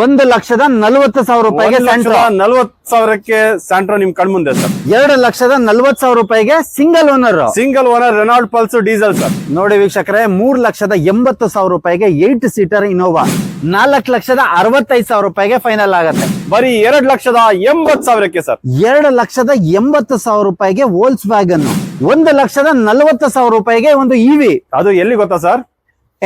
1,40,000 ರೂಪಾಯಿಗೆ 1,40,000ಕ್ಕೆ ಸ್ಯಾಂಟ್ರೋ ನಿಮ್ ಕಣ್ಮುಂದೆ ಸರ್. 2,40,000 ರೂಪಾಯಿಗೆ single owner Renault pulse diesel sir. ನೋಡಿ ವೀಕ್ಷಕರೇ, 3,80,000 ರೂಪಾಯಿಗೆ 8 ಸೀಟರ್ ಇನೋವಾ 4,65,000 ರೂಪಾಯಿಗೆ ಫೈನಲ್ ಆಗುತ್ತೆ. ಬರೀ 2,80,000ಕ್ಕೆ ಸರ್. 2,80,000 ರೂಪಾಯಿಗೆ ವೋಲ್ಸ್ ವ್ಯಾಗನ್, 1,40,000 ರೂಪಾಯಿಗೆ ಒಂದು ಇವಿ. ಅದು ಎಲ್ಲಿ ಗೊತ್ತಾ ಸರ್?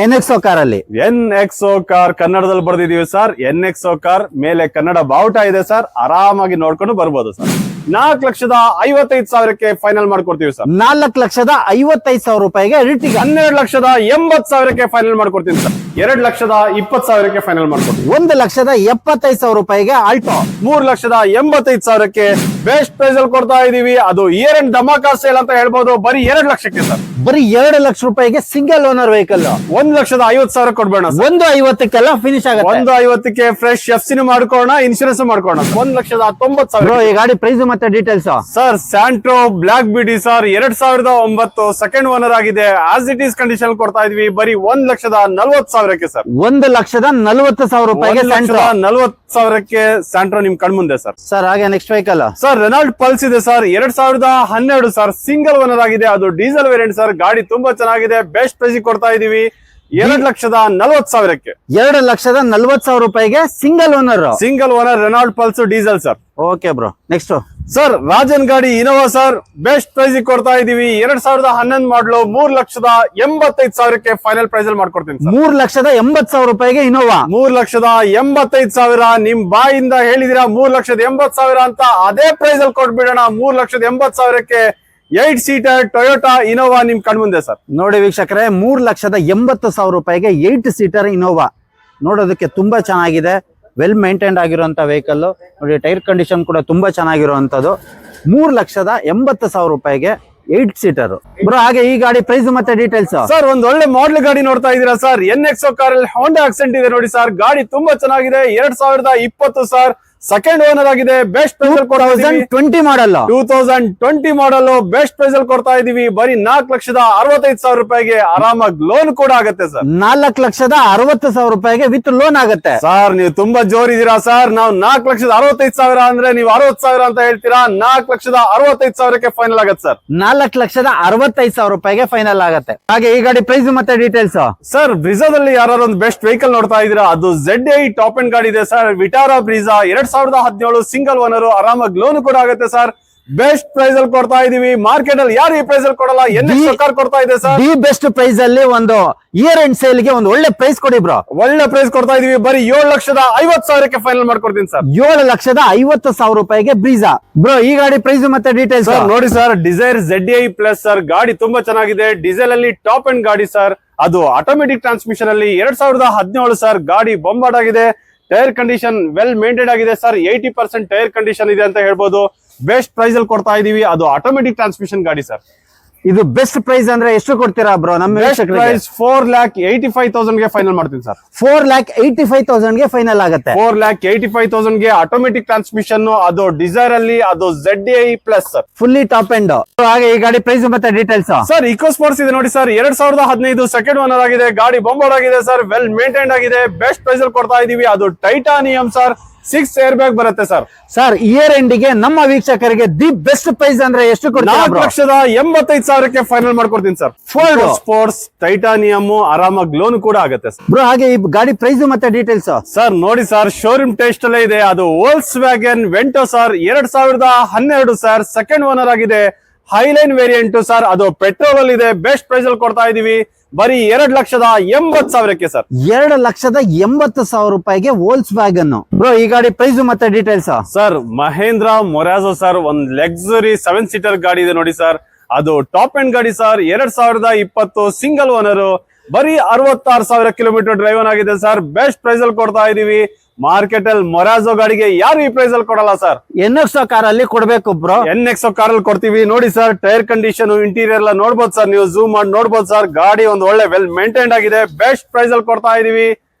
ಎನ್ಎಕ್ಸೋ ಕಾರ್ ಅಲ್ಲಿ. ಎನ್ಎಕ್ಸೋ ಕಾರ್ ಕನ್ನಡದಲ್ಲಿ ಬರ್ದಿದೀವಿ ಸರ್. ಎನ್ಎಕ್ಸೋ ಕಾರ್ ಮೇಲೆ ಕನ್ನಡ ಬಾವುಟ ಇದೆ ಸರ್. ಆರಾಮಾಗಿ ನೋಡ್ಕೊಂಡು ಬರ್ಬೋದು ಸರ್. 4,55,000ಕ್ಕೆ ಫೈನಲ್ ಮಾಡ್ಕೊಡ್ತೀವಿ ಸರ್. 4,55,000 ರೂಪಾಯಿಗೆ ರಿಟಿಗ. 12,80,000ಕ್ಕೆ ಫೈನಲ್ ಮಾಡ್ಕೊಡ್ತೀನಿ ಸರ್. 2,20,000ಕ್ಕೆ ಫೈನಲ್ ಮಾಡ್ಕೊಡ್ತೀವಿ. 1,75,000 ರೂಪಾಯಿಗೆ ಆಲ್ಟೋ. 3,85,000ಕ್ಕೆ ಬೆಸ್ಟ್ ಪ್ರೈಸ್ ಅಲ್ಲಿ ಕೊಡ್ತಾ ಇದೀವಿ. ಅದು ಇಯರ್ ಅಂಡ್ ಧಮಾಕಾ ಸೇಲ್ ಅಂತ ಹೇಳ್ಬೋದು. ಬರೀ 2 ಲಕ್ಷಕ್ಕೆ ಸರ್. ಬರೀ 2 ಲಕ್ಷ ರೂಪಾಯಿಗೆ ಸಿಂಗಲ್ ಓನರ್ ವೆಹಿಕಲ್. 1,50,000 ಕೊಡ್ಬೇಡ. 1,50,000ಕ್ಕೆಲ್ಲ ಫಿನಿಶ್ ಆಗುತ್ತೆ. 1,50,000ಕ್ಕೆ ಫ್ರೆಶ್ ಎಫ್ಸಿನೂ ಮಾಡ್ಕೋಣ, ಇನ್ಶೂರೆನ್ಸ್ ಮಾಡ್ಕೋಣ. 1,90,000. ಈ ಗಾಡಿ ಪ್ರೈಸ್ ಮತ್ತೆ ಡೀಟೇಲ್ಸ್ ಸರ್. ಸ್ಯಾಂಟ್ರೋ ಬ್ಲಾಕ್ ಬಿಡಿ ಸರ್, 2009 ಸೆಕೆಂಡ್ ಓನರ್ ಆಗಿದೆ. ಆಸ್ ಇಟ್ ಈಸ್ ಕಂಡೀಷನ್ ಕೊಡ್ತಾ ಇದೀವಿ. ಬರೀ 1,40,000ಕ್ಕೆ ಸರ್. 1,40,000 ರೂಪಾಯಿಗೆ 1,40,000ಕ್ಕೆ ಸ್ಯಾಂಟ್ರೋ ನಿಮ್ ಕಣ್ಮುಂದೆ ಸರ್. ಸರ್ ಹಾಗೆ next vehicle sir Renault pulse ಇದೆ ಸರ್. 2012 ಸರ್. ಸಿಂಗಲ್ ಓನರ್ ಆಗಿದೆ. ಅದು ಡೀಸೆಲ್ ವೇರಿಯಂಟ್ ಸರ್. ಗಾಡಿ ತುಂಬಾ ಚೆನ್ನಾಗಿದೆ. ಬೆಸ್ಟ್ ಪ್ರೈಸ್ ಕೊಡ್ತಾ ಇದೀವಿ. 2,40,000ಕ್ಕೆ. 2,40,000 ರೂಪಾಯಿಗೆ single owner Renault pulse diesel sir. Okay bro, next sir Rajan ಗಾಡಿ ಇನೋವಾ ಸರ್. ಬೆಸ್ಟ್ ಪ್ರೈಸ್ ಕೊಡ್ತಾ ಇದೀವಿ. 2011 ಮಾಡಲು 3,85,000ಕ್ಕೆ ಫೈನಲ್ ಪ್ರೈಸ್ ಅಲ್ಲಿ ಮಾಡ್ಕೊಡ್ತೀನಿ. 3,80,000 ರೂಪಾಯಿಗೆ ಇನೋವಾ. 3,85,000 ನಿಮ್ ಬಾಯಿಂದ ಹೇಳಿದಿರಾ 3,80,000 ಅಂತ. ಅದೇ ಪ್ರೈಸ್ ಅಲ್ಲಿ ಕೊಟ್ಬಿಡೋಣ. 3,80,000ಕ್ಕೆ 8 ಸೀಟರ್ ಟೊಯೋಟಾ ಇನೋವಾ ನಿಮ್ ಕಣ್ಮುಂದೆ ಸರ್. ನೋಡಿ ವೀಕ್ಷಕರೇ, 3,80,000 ರೂಪಾಯಿಗೆ 8 ಸೀಟರ್ ಇನೋವಾ. ನೋಡೋದಕ್ಕೆ ತುಂಬಾ ಚೆನ್ನಾಗಿದೆ. ವೆಲ್ ಮೇಂಟೈನ್ಡ್ ಆಗಿರುವಂತ ವೆಹಿಕಲ್. ನೋಡಿ ಟೈರ್ ಕಂಡೀಷನ್ ಕೂಡ ತುಂಬಾ ಚೆನ್ನಾಗಿರುವಂತದ್ದು. 3,80,000 ರೂಪಾಯಿಗೆ 8 ಸೀಟರ್ ಬ್ರೋ. ಹಾಗೆ ಈ ಗಾಡಿ ಪ್ರೈಸ್ ಮತ್ತೆ ಡೀಟೇಲ್ಸ್ ಸರ್. ಒಂದ್ ಒಳ್ಳೆ ಮಾಡಲ್ ಗಾಡಿ ನೋಡ್ತಾ ಇದೀರಾ ಸರ್. ಎನ್ಎಕ್ಸೋ ಕಾರ್ ಅಲ್ಲಿ ಹೋಂಡಾ ಆಕ್ಸೆಂಟ್ ಇದೆ ನೋಡಿ ಸರ್. ಗಾಡಿ ತುಂಬಾ ಚೆನ್ನಾಗಿದೆ. 2020 ಸರ್. ಸೆಕೆಂಡ್ ಓನರ್ ಆಗಿದೆ. ಬೆಸ್ಟ್ ಪ್ರೈಸ್ ಅಲ್ಲಿ 2020 ಮಾಡಲ್. 2020 ಮಾಡಲ್ ಬೆಸ್ಟ್ ಪ್ರೈಸ್ ಅಲ್ಲಿ ಕೊಡ್ತಾ ಇದೀವಿ. ಬರೀ 4,65,000 ರೂಪಾಯಿಗೆ ಆರಾಮಾಗಿ ಲೋನ್ ಕೂಡ ಆಗುತ್ತೆ ಸರ್. 4,60,000 ರೂಪಾಯಿಗೆ ವಿತ್ ಲೋನ್ ಆಗುತ್ತೆ ಸರ್. ನೀವು ತುಂಬಾ ಜೋರಿದ್ದೀರಾ ಸರ್. ನಾವು 4,65,000 ಅಂದ್ರೆ ನೀವು 60,000 ಅಂತ ಹೇಳ್ತೀರಾ. 4,65,000ಕ್ಕೆ ಫೈನಲ್ ಆಗುತ್ತೆ ಸರ್. 4,65,000 ರೂಪಾಯಿಗೆ ಫೈನಲ್ ಆಗುತ್ತೆ. ಹಾಗೆ ಈ ಗಾಡಿ ಪ್ರೈಸ್ ಮತ್ತೆ ಡೀಟೇಲ್ಸ್ ಸರ್. ಬ್ರಿಜಾದಲ್ಲಿ ಯಾರು ಒಂದು ಬೆಸ್ಟ್ ವೆಹಿಕಲ್ ನೋಡ್ತಾ ಇದೀರಾ. ಅದು ZI ಟಾಪ್ ಅಂಡ್ ಗಾಡಿ ಇದೆ sir. Vitara Brezza 2017 single owner. ಆರಾಮಾಗಿ ಲೋನ್ ಕೂಡ ಆಗುತ್ತೆ ಸರ್. ಬೆಸ್ಟ್ ಪ್ರೈಸ್ ಅಲ್ಲಿ ಕೊಡ್ತಾ ಇದೀವಿ. ಮಾರ್ಕೆಟ್ ಅಲ್ಲಿ ಯಾರು ಈ ಪ್ರೈಸ್ ಅಲ್ಲಿ ಕೊಡಲ್ಲ. ಎನ್ಎಕ್ಸೋ ಕಾರ್ ಕೊಡ್ತಾ ಇದೆ ಸರ್. ದಿ ಬೆಸ್ಟ್ ಪ್ರೈಸ್ ಅಲ್ಲಿ ಒಂದು ಇಯರ್ ಎಂಡ್ ಸೇಲ್ ಗೆ ಒಂದು ಒಳ್ಳೆ ಪ್ರೈಸ್ ಕೊಡಿ ಬ್ರೋ. ಒಳ್ಳೆ ಪ್ರೈಸ್ ಕೊಡ್ತಾ ಇದೀವಿ. ಬರೀ 7,50,000ಕ್ಕೆ ಫೈನಲ್ ಮಾಡ್ಕೊಡ್ತೀನಿ ಸರ್. 7,50,000 ರೂಪಾಯಿಗೆ ಬ್ರೀಜಾ ಬ್ರೋ. ಈ ಗಾಡಿ ಪ್ರೈಸ್ ಮತ್ತೆ ಡೀಟೇಲ್ಸ್ ನೋಡಿ sir. Dzire ZI plus sir. ಗಾಡಿ ತುಂಬಾ ಚೆನ್ನಾಗಿದೆ. ಡೀಸೆಲ್ ಅಲ್ಲಿ ಟಾಪ್ ಅಂಡ್ ಗಾಡಿ ಸರ್. ಅದು ಆಟೋಮೆಟಿಕ್ ಟ್ರಾನ್ಸ್ಮಿಷನ್ ಅಲ್ಲಿ 2017 ಸರ್. ಗಾಡಿ ಬೊಂಬಾಟ್ ಆಗಿದೆ. ಟೈರ್ ಕಂಡೀಷನ್ ವೆಲ್ ಮೇಂಟೈನ್ ಆಗಿದೆ ಸರ್. 80% ಟೈರ್ ಕಂಡೀಷನ್ ಇದೆ ಅಂತ ಹೇಳ್ಬೋದು. ಬೆಸ್ಟ್ ಪ್ರೈಸ್ ಅಲ್ಲಿ ಕೊಡ್ತಾ ಇದೀವಿ. ಅದು ಆಟೋಮೆಟಿಕ್ ಟ್ರಾನ್ಸ್ಮಿಷನ್ ಗಾಡಿ ಸರ್. ಇದು ಬೆಸ್ಟ್ ಪ್ರೈಸ್ ಅಂದ್ರೆ ಎಷ್ಟು ಕೊಡ್ತೀರಾ ಬ್ರೋ? ನಮ್ಮ ಪ್ರೈಸ್ 4,85,000ಗೆ ಫೈನಲ್ ಮಾಡ್ತೀನಿ ಸರ್. 4,85,000ಗೆ ಫೈನಲ್ ಆಗುತ್ತೆ. 4,85,000ಗೆ ಆಟೋಮೆಟಿಕ್ ಟ್ರಾನ್ಸ್ಮಿಷನ್. ಅದು ಡಿಸೈರ್ ಅಲ್ಲಿ ಅದು ZI plus sir. Fully top end. ಹಾಗೆ ಈ ಗಾಡಿ ಪ್ರೈಸ್ ಮತ್ತೆ ಡೀಟೇಲ್ಸ್ ಸರ್. ಇಕೋ ಸ್ಪೋರ್ಟ್ಸ್ ಇದೆ ನೋಡಿ ಸರ್. 2015 ಸೆಕೆಂಡ್ ಓನರ್ ಆಗಿದೆ. ಗಾಡಿ ಬೊಂಬಾಟ್ ಆಗಿದೆ ಸರ್. ವೆಲ್ ಮೇಂಟೈನ್ಡ್ ಆಗಿದೆ. ಬೆಸ್ಟ್ ಪ್ರೈಸ್ ಅಲ್ಲಿ ಕೊಡ್ತಾ ಇದೀವಿ. ಅದು ಟೈಟಾನಿಯಂ ಸರ್. 6 ಏರ್ ಬ್ಯಾಗ್ ಬರುತ್ತೆ ಸರ್. ಸರ್ ಇಯರ್ ಎಂಡಿಗೆ ನಮ್ಮ ವೀಕ್ಷಕರಿಗೆ ದಿ ಬೆಸ್ಟ್ ಪ್ರೈಸ್ ಅಂದ್ರೆ ಎಷ್ಟು ಕೊಡ್ತೀರಾ? 4,85,000ಕ್ಕೆ ಫೈನಲ್ ಮಾಡ್ಕೊಡ್ತೀನಿ ಸರ್. Sports titanium. ಆರಾಮಾಗಿ ಲೋನ್ ಕೂಡ ಆಗುತ್ತೆ ಸರ್ ಬ್ರೋ. ಹಾಗೆ ಈ ಗಾಡಿ ಪ್ರೈಸ್ ಮತ್ತೆ ಡೀಟೇಲ್ಸ್ ಸರ್. ನೋಡಿ ಸರ್, ಶೋರೂಮ್ ಟೆಸ್ಟ್ ಅಲ್ಲೇ ಇದೆ. ಅದು Volkswagen Vento sir. 2012 sir. Second owner ಆಗಿದೆ. Highline variant sir. ಅದು ಪೆಟ್ರೋಲ್ ಅಲ್ಲಿ ಇದೆ. ಬೆಸ್ಟ್ ಪ್ರೈಸ್ ಅಲ್ಲಿ ಕೊಡ್ತಾ ಇದೀವಿ. ಬರೀ 2,80,000ಕ್ಕೆ ಸರ್. 2,80,000 ರೂಪಾಯಿಗೆ ವೋಲ್ಸ್ ವ್ಯಾಗನ್ ಬ್ರೋ. ಈ ಗಾಡಿ ಪ್ರೈಸ್ ಮತ್ತೆ ಡೀಟೇಲ್ಸ್ ಸರ್. ಮಹೇಂದ್ರ ಮೊರಾಜೋ ಸರ್. ಒಂದ್ ಲಕ್ಸುರಿ 7 ಸೀಟರ್ ಗಾಡಿ ಇದೆ ನೋಡಿ ಸರ್. ಅದು ಟಾಪ್ ಎಂಡ್ ಗಾಡಿ ಸರ್. 2020 single owner. ಬರೀ 66,000 ಕಿಲೋಮೀಟರ್ ಡ್ರೈವನ್ ಆಗಿದೆ ಸರ್. ಬೆಸ್ಟ್ ಪ್ರೈಸ್ ಅಲ್ಲಿ ಕೊಡ್ತಾ ಇದೀವಿ. ಮಾರ್ಕೆಟ್ ಅಲ್ಲಿ ಮೊರಾಜೋ ಗಾಡಿಗೆ ಯಾರು ಈ ಪ್ರೈಸ್ ಅಲ್ಲಿ ಕೊಡಲ್ಲ ಸರ್. ಎನ್ಎಕ್ಸೋ ಕಾರ್ ಅಲ್ಲಿ ಕೊಡ್ಬೇಕು ಬ್ರೋ. ಎನ್ಎಕ್ಸೋ ಕಾರ್ ಅಲ್ಲಿ ಕೊಡ್ತೀವಿ. ನೋಡಿ ಸರ್, ಟೈರ್ ಕಂಡೀಷನ್ ಇಂಟೀರಿಯರ್ ಎಲ್ಲ ನೋಡ್ಬೋದು ಸರ್. ನೀವು ಝೂಮ್ ಮಾಡಿ ನೋಡ್ಬೋದು ಸರ್. ಗಾಡಿ ಒಂದು ಒಳ್ಳೆ ವೆಲ್ ಮೇಂಟೈನ್ಡ್ ಆಗಿದೆ. ಬೆಸ್ಟ್ ಪ್ರೈಸ್ ಅಲ್ಲಿ ಕೊಡ್ತಾ ಇದೀವಿ.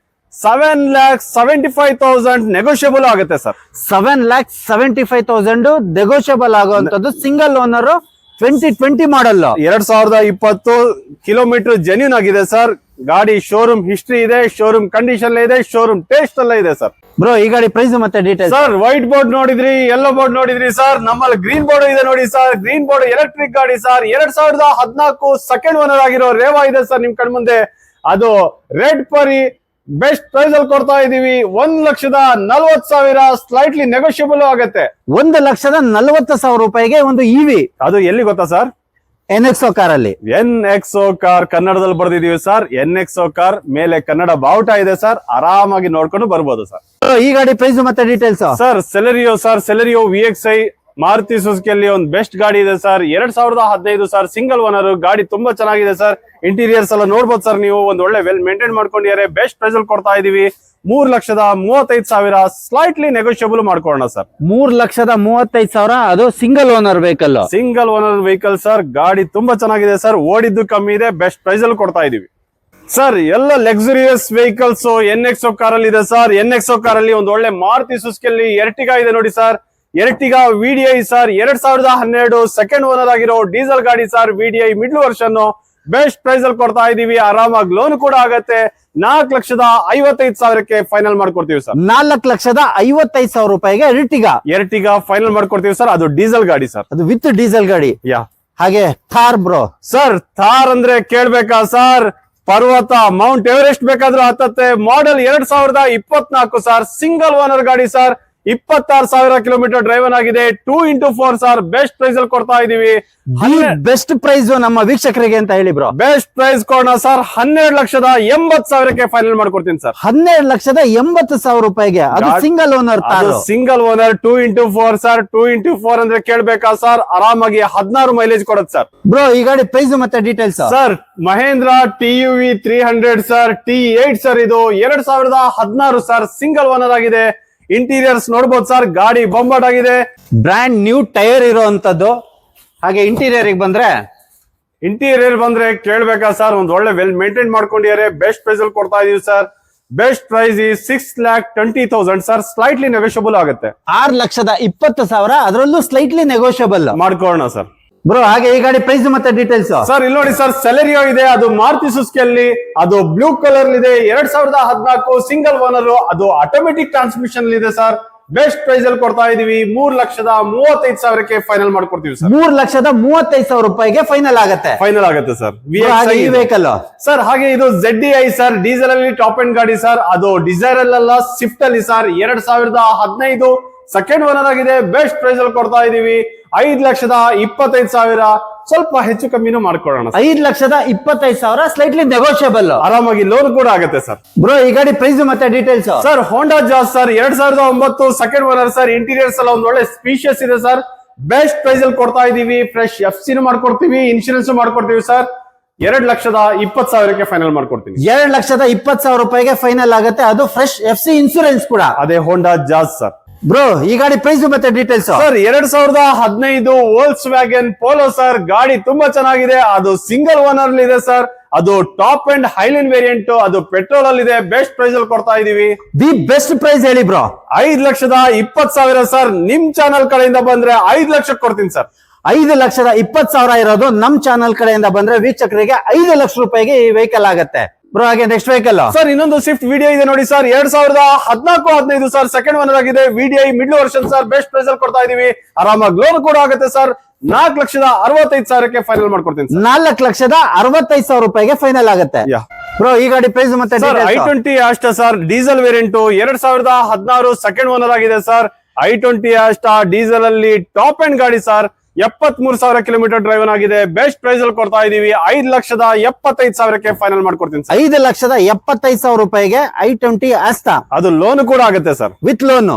7,75,000 ನೆಗೋಷಿಯಬಲ್ ಆಗುತ್ತೆ ಸರ್. 7,75,000 ನೆಗೋಷಿಯಬಲ್ ಆಗುವಂತದ್ದು. Single owner. 2020 model. 2020 kilometre genuine ಆಗಿದೆ ಸರ್. ಗಾಡಿ ಶೋರೂಮ್ ಹಿಸ್ಟ್ರಿ ಇದೆ, ಶೋರೂಮ್ ಕಂಡೀಷನ್ ಇದೆ, ಶೋರೂಮ್ ಟೇಸ್ಟ್ ಎಲ್ಲ ಇದೆ ಸರ್. ಬ್ರೋ ಈ ಗಾಡಿ ಪ್ರೈಸ್ ಮತ್ತೆ ಡೀಟೇಲ್ಸ್. ಸರ್ ವೈಟ್ ಬೋರ್ಡ್ ನೋಡಿದ್ರಿ, ಯೆಲ್ಲೋ ಬೋರ್ಡ್ ನೋಡಿದ್ರಿ ಸರ್, ನಮ್ಮಲ್ಲಿ ಗ್ರೀನ್ ಬೋರ್ಡ್ ಇದೆ ನೋಡಿ ಸರ್. ಗ್ರೀನ್ ಬೋರ್ಡ್ ಎಲೆಕ್ಟ್ರಿಕ್ ಗಾಡಿ ಸರ್, 2014 ಸೆಕೆಂಡ್ ಓನರ್ ಆಗಿರೋ ರೇವಾ ಇದೆ ಸರ್ ನಿಮ್ ಕಣ್ಮುಂದೆ. ಅದು ರೆಡ್ ಪರಿ ಬೆಸ್ಟ್ ಪ್ರೈಸ್ ಅಲ್ಲಿ ಕೊಡ್ತಾ ಇದೀವಿ. 1,40,000 ಸ್ಲೈಟ್ಲಿ ನೆಗೋಷಿಯಬಲ್ ಆಗುತ್ತೆ. 1,40,000 ರೂಪಾಯಿಗೆ ಒಂದು ಇವಿ. ಅದು ಎಲ್ಲಿ ಗೊತ್ತಾ ಸರ್? ಎನ್ಎಕ್ಸೋ ಕಾರ್ ಅಲ್ಲಿ. ಎನ್ಎಕ್ಸೋ ಕಾರ್ ಕನ್ನಡದಲ್ಲಿ ಬರ್ದಿದೀವಿ ಸರ್. ಎನ್ಎಕ್ಸೋ ಕಾರ್ ಮೇಲೆ ಕನ್ನಡ ಬಾವುಟ ಇದೆ ಸರ್, ಆರಾಮಾಗಿ ನೋಡ್ಕೊಂಡು ಬರ್ಬೋದು ಸರ್. ಈ ಗಾಡಿ ಪ್ರೈಸ್ ಮತ್ತೆ details. Sir Celerio sir, Celerio VXI Maruti ಸುಜುಕಿಯಲ್ಲಿ ಒಂದು ಬೆಸ್ಟ್ ಗಾಡಿ ಇದೆ ಸರ್. 2015 ಸರ್, ಸಿಂಗಲ್ ಓನರ್ ಗಾಡಿ ತುಂಬಾ ಚೆನ್ನಾಗಿದೆ ಸರ್. ಇಂಟೀರಿಯರ್ಸ್ ಎಲ್ಲ ನೋಡ್ಬೋದು ಸರ್ ನೀವು. ಒಂದು ಒಳ್ಳೆ ವೆಲ್ ಮೇಂಟೈನ್ ಮಾಡ್ಕೊಂಡಿದ್ದಾರೆ. ಬೆಸ್ಟ್ ಪ್ರೈಸ್ ಅಲ್ಲಿ ಕೊಡ್ತಾ ಇದೀವಿ. 3,35,000 ಸ್ಲೈಟ್ಲಿ ನೆಗೋಷಿಯಬಲ್ ಮಾಡ್ಕೊಳ್ಳೋಣ ಸರ್. 3,35,000 ಅದು single owner vehicle. Single owner vehicle sir. ಗಾಡಿ ತುಂಬಾ ಚೆನ್ನಾಗಿದೆ ಸರ್. ಓಡಿದ್ದು ಕಮ್ಮಿ ಇದೆ. ಬೆಸ್ಟ್ ಪ್ರೈಸ್ ಅಲ್ಲಿ ಕೊಡ್ತಾ ಇದೀವಿ ಸರ್. ಎಲ್ಲ ಲಕ್ಸುರಿಯಸ್ ವೆಹಿಕಲ್ಸ್ ಎನ್ಎಕ್ಸೋ ಕಾರ್ ಅಲ್ಲಿ ಇದೆ ಸರ್. ಎನ್ಎಕ್ಸೋ ಕಾರ್ ಅಲ್ಲಿ ಒಂದು ಒಳ್ಳೆ ಮಾರುತಿ ಸುಜುಕಿಯಲ್ಲಿ ಎರ್ಟಿಗಾ ಇದೆ ನೋಡಿ ಸರ್. ಎರ್ಟಿಗಾ VDI ಸರ್, 2012 ಸೆಕೆಂಡ್ ಓನರ್ ಆಗಿರೋ ಡೀಸೆಲ್ ಗಾಡಿ sir. VDI middle version best price ಅಲ್ಲಿ ಕೊಡ್ತಾ ಇದೀವಿ. ಆರಾಮಾಗಿ ಲೋನ್ ಕೂಡ ಆಗತ್ತೆ. 4,55,000ಕ್ಕೆ ಫೈನಲ್ ಮಾಡ್ಕೊಡ್ತೀವಿ ಸರ್. 4,55,000 ರೂಪಾಯಿಗೆ ಎರ್ಟಿಗಾ ಫೈನಲ್ ಮಾಡ್ಕೊಡ್ತೀವಿ ಸರ್. ಅದು ಡೀಸೆಲ್ ಗಾಡಿ ಸರ್. ಅದು ವಿತ್ ಡೀಸೆಲ್ ಗಾಡಿ. ಯಾ ಹಾಗೆ ಥಾರ್ ಬ್ರೋ. ಸರ್ ಥಾರ್ ಅಂದ್ರೆ ಕೇಳ್ಬೇಕಾ ಸರ್? ಪರ್ವತ ಮೌಂಟ್ ಎವರೆಸ್ಟ್ ಬೇಕಾದ್ರೂ ಹತ್ತತ್ತೆ. Model 2024 sir. ಸಿಂಗಲ್ ಓನರ್ ಗಾಡಿ ಸರ್. 26,000 ಕಿಲೋಮೀಟರ್ ಡ್ರೈವನ್ ಆಗಿದೆ. 2x4 sir. ಬೆಸ್ಟ್ ಪ್ರೈಸ್ ಅಲ್ಲಿ ಕೊಡ್ತಾ ಇದೀವಿ. ಬೆಸ್ಟ್ ಪ್ರೈಸ್ ನಮ್ಮ ವೀಕ್ಷಕರಿಗೆ ಅಂತ ಹೇಳಿ ಬ್ರೋ. ಬೆಸ್ಟ್ ಪ್ರೈಸ್ ಕೊಡೋಣ ಸರ್. 12,80,000ಕ್ಕೆ ಫೈನಲ್ ಮಾಡ್ಕೊಡ್ತೀನಿ ಸರ್. 12,80,000 ರೂಪಾಯಿಗೆ ಅದು single owner. Single owner 2x4 sir. 2x4 ಅಂದ್ರೆ ಕೇಳ್ಬೇಕಾ ಸರ್? ಆರಾಮಾಗಿ 16 ಮೈಲೇಜ್ ಕೊಡುತ್ತೆ ಸರ್. ಬ್ರೋ ಈ ಗಾಡಿ ಪ್ರೈಸ್ ಮತ್ತೆ details. Sir Mahindra TUV 300 sir. T8 sir. ಇದು 2016 ಸರ್. ಸಿಂಗಲ್ ಓನರ್ ಆಗಿದೆ. ಇಂಟೀರಿಯರ್ಸ್ ನೋಡ್ಬೋದು ಸರ್. ಗಾಡಿ ಬೊಂಬಾಟ್ ಆಗಿದೆ. ಬ್ರ್ಯಾಂಡ್ ನ್ಯೂ ಟೈರ್ ಇರುವಂತದ್ದು. ಹಾಗೆ ಇಂಟೀರಿಯರ್ ಬಂದ್ರೆ ಕೇಳ್ಬೇಕಾ ಸರ್? ಒಂದು ಒಳ್ಳೆ ವೆಲ್ ಮೇಂಟೈನ್ ಮಾಡ್ಕೊಂಡಿದ್ದಾರೆ. ಬೆಸ್ಟ್ ಪ್ರೈಸ್ ಅಲ್ಲಿ ಕೊಡ್ತಾ ಇದೀವಿ sir. Best price 6,20,000 sir. Slightly negotiable ಆಗುತ್ತೆ. 6,20,000 ಅದರಲ್ಲೂ ಸ್ಲೈಟ್ಲಿ ನೆಗೋಷಿಯಬಲ್ ಮಾಡ್ಕೊಳ್ಳೋಣ ಸರ್. ಬ್ರೋ ಹಾಗೆ ಈ ಗಾಡಿ ಪ್ರೈಸ್ ಮತ್ತೆ ಡೀಟೇಲ್ಸ್. ಸರ್ ಇಲ್ಲಿ ನೋಡಿ ಸರ್, ಸೆಲೆರಿಯೋ ಇದೆ. ಅದು ಮಾರುತಿ ಸುಜುಕಿಯಲ್ಲಿ ಅದು ಬ್ಲೂ ಕಲರ್ ಇದೆ. 2014 ಸಿಂಗಲ್ ಓನರ್. ಅದು ಆಟೋಮೆಟಿಕ್ ಟ್ರಾನ್ಸ್ಮಿಷನ್ ಇದೆ ಸರ್. ಬೆಸ್ಟ್ ಪ್ರೈಸ್ ಅಲ್ಲಿ ಕೊಡ್ತಾ ಇದೀವಿ. 3,35,000ಕ್ಕೆ ಫೈನಲ್ ಮಾಡ್ಕೊಡ್ತೀವಿ ಸರ್. 3,35,000 ರೂಪಾಯಿಗೆ ಫೈನಲ್ ಆಗುತ್ತೆ ಸರ್. ವೆಹಿಕಲ್ ಸರ್ ಹಾಗೆ ಇದು ZDI ಸರ್. ಡೀಸೆಲ್ ಅಲ್ಲಿ ಟಾಪ್ ಎಂಡ್ ಗಾಡಿ ಸರ್. ಅದು ಡಿಸೈರ್ ಅಲ್ಲ, ಸ್ವಿಫ್ಟ್ ಅಲ್ಲಿ ಸರ್. 2015 ಸೆಕೆಂಡ್ ಓನರ್ ಆಗಿದೆ. ಬೆಸ್ಟ್ ಪ್ರೈಸ್ ಅಲ್ಲಿ ಕೊಡ್ತಾ ಇದೀವಿ. 5,25,000 ಸ್ವಲ್ಪ ಹೆಚ್ಚು ಕಮ್ಮಿನೂ ಮಾಡ್ಕೊಳ್ಳೋಣ. 5,25,000 ಸ್ಲೈಟ್ಲಿ ನೆಗೋಷಿಯಬಲ್. ಆರಾಮಾಗಿ ಲೋನ್ ಕೂಡ ಆಗುತ್ತೆ ಸರ್. ಬ್ರೋ ಈ ಗಾಡಿ ಪ್ರೈಸ್ ಮತ್ತೆ ಡೀಟೇಲ್ಸ್. ಸರ್ ಹೋಂಡಾ ಜಾಸ್ sir. 2009 second owner sir. Interiors ಎಲ್ಲ ಒಂದು ಒಳ್ಳೆ ಸ್ಪೀಷಿಯಸ್ ಇದೆ ಸರ್. ಬೆಸ್ಟ್ ಪ್ರೈಸ್ ಅಲ್ಲಿ ಕೊಡ್ತಾ ಇದೀವಿ. ಫ್ರೆಶ್ FC ಮಾಡ್ಕೊಡ್ತೀವಿ, ಇನ್ಶೂರೆನ್ಸ್ ಮಾಡ್ಕೊಡ್ತೀವಿ ಸರ್. 2,20,000ಕ್ಕೆ ಫೈನಲ್ ಮಾಡ್ಕೊಡ್ತೀನಿ. 2,20,000 ರೂಪಾಯಿಗೆ ಫೈನಲ್ ಆಗುತ್ತೆ. ಅದು ಫ್ರೆಶ್ FC ಇನ್ಶೂರೆನ್ಸ್ ಕೂಡ. ಅದೇ ಹೋಂಡಾ ಜಾಸ್ ಸರ್. ಬ್ರೋ ಈ ಗಾಡಿ ಪ್ರೈಸ್ ಮತ್ತೆ details. Sir 2015 Volkswagen Polo sir. ಗಾಡಿ ತುಂಬಾ ಚೆನ್ನಾಗಿದೆ. ಅದು ಸಿಂಗಲ್ ಓನರ್ ಇದೆ ಸರ್. ಅದು ಟಾಪ್ ಅಂಡ್ ಹೈಲೈನ್ ವೇರಿಯಂಟ್. ಅದು ಪೆಟ್ರೋಲ್ ಅಲ್ಲಿ ಇದೆ. ಬೆಸ್ಟ್ ಪ್ರೈಸ್ ಅಲ್ಲಿ ಕೊಡ್ತಾ ಇದೀವಿ. ದಿ ಬೆಸ್ಟ್ ಪ್ರೈಸ್ ಹೇಳಿ ಬ್ರೋ. 5,20,000 ಸರ್. ನಿಮ್ ಚಾನಲ್ ಕಡೆಯಿಂದ ಬಂದ್ರೆ 5 ಲಕ್ಷಕ್ಕೆ ಕೊಡ್ತೀನಿ ಸರ್. 5,20,000 ಇರೋದು ನಮ್ ಚಾನಲ್ ಕಡೆಯಿಂದ ಬಂದ್ರೆ ವೀಕ್ಷಕರಿಗೆ 5 ಲಕ್ಷ ರೂಪಾಯಿಗೆ ಈ ವೆಹಿಕಲ್ ಆಗುತ್ತೆ. ಬ್ರೋ ಹಾಗೆ ನೆಕ್ಸ್ಟ್ ವೆಹಿಕಲ್ ಸರ್ ಇನ್ನೊಂದು ಸ್ವಿಫ್ಟ್ VDI ಇದೆ ನೋಡಿ ಸರ್. 2014-15 ಸರ್. ಸೆಕೆಂಡ್ ಓನರ್ ಆಗಿದೆ. VDI middle version sir. Best price ಅಲ್ಲಿ ಕೊಡ್ತಾ ಇದೀವಿ. ಆರಾಮಾಗಿ ಲೋನ್ ಕೂಡ ಆಗುತ್ತೆ ಸರ್. 4,65,000ಕ್ಕೆ ಫೈನಲ್ ಮಾಡ್ಕೊಡ್ತೀನಿ ಸರ್. 4,65,000 ರೂಪಾಯಿಗೆ ಫೈನಲ್ ಆಗುತ್ತೆ. ಬ್ರೋ ಈ ಗಾಡಿ ಪ್ರೈಸ್ ಮತ್ತೆ i20 Asta sir. Diesel variant. 2016 second owner ಆಗಿದೆ ಸರ್. i20 ಆಸ್ಟಾ ಡೀಸೆಲ್ ಅಲ್ಲಿ ಟಾಪ್ ಎಂಡ್ ಗಾಡಿ ಸರ್. 73,000 ಕಿಲೋಮೀಟರ್ ಡ್ರೈವನ್ ಆಗಿದೆ. ಬೆಸ್ಟ್ ಪ್ರೈಸ್ ಅಲ್ಲಿ ಕೊಡ್ತಾ ಇದೀವಿ. 5,75,000ಕ್ಕೆ ಫೈನಲ್ ಮಾಡ್ಕೊಡ್ತೀನಿ ಸರ್. 5,75,000 ರೂಪಾಯಿಗೆ i20 ಆಸ್ಟಾ. ಅದು ಲೋನ್ ಕೂಡ ಆಗುತ್ತೆ ಸರ್. With loan.